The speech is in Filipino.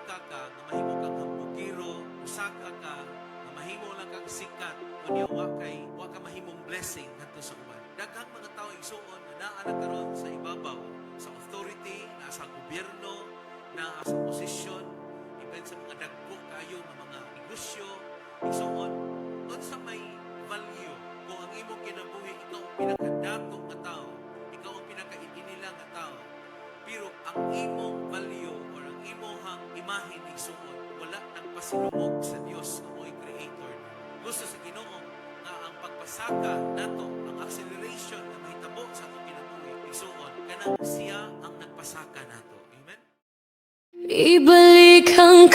usaka ka nga mahimo kang hambugiro, usaka ka nga mahimo lang kang sikat, unya wa ka mahimong blessing ngadto sa uban. Daghang mga tawo igsuon nga naa na karon sa ibabaw, sa authority, naa sa gobyerno, naa sa posisyon, even sa mga dagko kayo nga mga negosyo, igsuon unsa may value kung ang imong kinabuhi ikaw ang pinakadato nga tao, ikaw ang pinakainila nga tao, pero ang imong value or ang imong imahe igsuon wala nang pasilungog sa Dios nga mo'y creator. Gusto sa Ginoo nga ang pagpasaka nato, ang acceleration nga mahitabo sa atong kinabuhi igsuon kanang siya ang nagpasaka nato. Amen. Ibalik ang